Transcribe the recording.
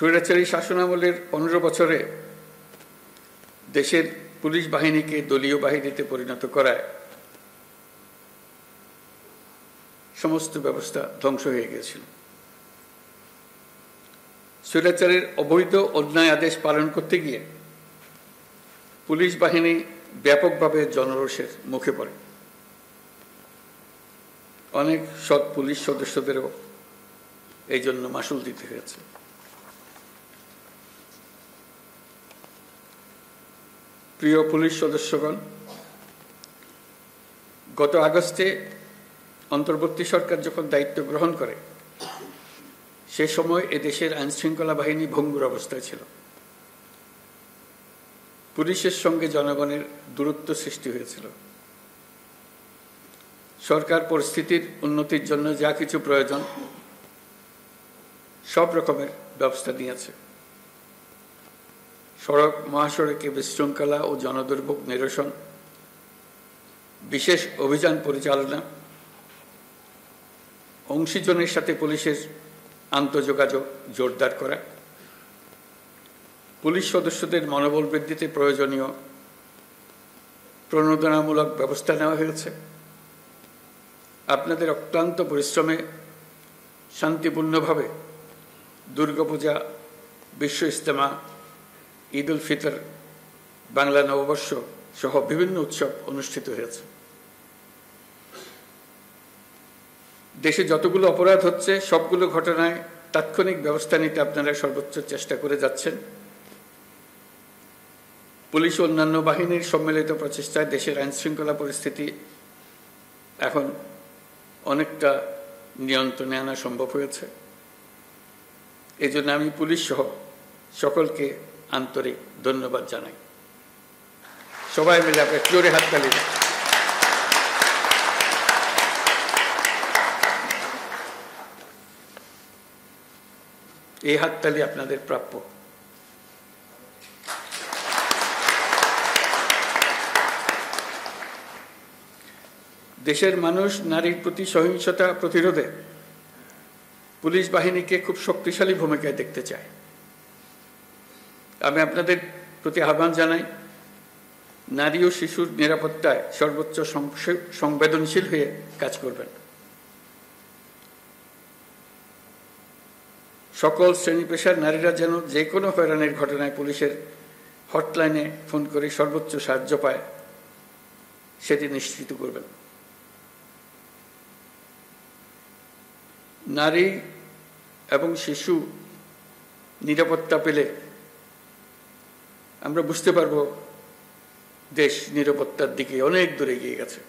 স্বৈরাচারী শাসনামলের 15 বছরে দেশের পুলিশ বাহিনীকে দলীয় বাহিনীতে পরিণত করায় সমস্ত ব্যবস্থা ধ্বংস হয়ে গিয়েছিল। স্বৈরাচারের অবৈধ অন্যায় আদেশ পালন করতে গিয়ে পুলিশ বাহিনী ব্যাপকভাবে জনরোষের মুখে পড়ে। অনেক সৎ পুলিশ সদস্যদেরও এই জন্য মাশুল দিতে হয়েছে। প্রিয় পুলিশ সদস্যগণ, গত আগস্টে অন্তর্বর্তী সরকার যখন দায়িত্ব গ্রহণ করে সে সময় এদেশের আইনশৃঙ্খলা বাহিনী ভঙ্গুর অবস্থায় ছিল। পুলিশের সঙ্গে জনগণের দূরত্ব সৃষ্টি হয়েছিল। সরকার পরিস্থিতির উন্নতির জন্য যা কিছু প্রয়োজন সব রকমের ব্যবস্থা নিয়েছে। সড়ক মহাসড়কে বিশৃঙ্খলা ও জনদুর্ভোগ নিরসন, বিশেষ অভিযান পরিচালনা, অংশীজনের সাথে পুলিশের আন্তঃযোগাযোগ জোরদার করা, পুলিশ সদস্যদের মনোবল বৃদ্ধিতে প্রয়োজনীয় প্রণোদনামূলক ব্যবস্থা নেওয়া হয়েছে। আপনাদের অক্লান্ত পরিশ্রমে শান্তিপূর্ণভাবে দুর্গাপূজা, বিশ্ব ইজতেমা, ঈদ উল ফিতর, বাংলা নববর্ষ সহ বিভিন্ন উৎসব অনুষ্ঠিত হয়েছে। দেশে যতগুলো অপরাধ হচ্ছে সবগুলো ঘটনায় তাৎক্ষণিক ব্যবস্থা নিতে আপনারা সর্বোচ্চ চেষ্টা করে যাচ্ছেন। পুলিশ ও অন্যান্য বাহিনীর সম্মিলিত প্রচেষ্টায় দেশের আইনশৃঙ্খলা পরিস্থিতি এখন অনেকটা নিয়ন্ত্রণে আনা সম্ভব হয়েছে। এই জন্য আমি পুলিশ সহ সকলকে আন্তরিক ধন্যবাদ জানাই। সবাই মিলে আপনি জোরে হাততালি দেন। এই হাততালি আপনাদের প্রাপ্য। দেশের মানুষ নারীর প্রতি সহিংসতা প্রতিরোধে পুলিশ বাহিনীকে খুব শক্তিশালী ভূমিকায় দেখতে চায়। আমি আপনাদের প্রতি আহ্বান জানাই, নারী ও শিশুর নিরাপত্তায় সর্বোচ্চ সংবেদনশীল হয়ে কাজ করবেন। সকল শ্রেণী পেশার নারীরা যেন যে কোনো হয়রানির ঘটনায় পুলিশের হটলাইনে ফোন করে সর্বোচ্চ সাহায্য পায় সেটি নিশ্চিত করবেন। নারী এবং শিশু নিরাপত্তা পেলে আমরা বুঝতে পারব দেশ নিরাপত্তার দিকে অনেক দূরে এগিয়ে গেছে।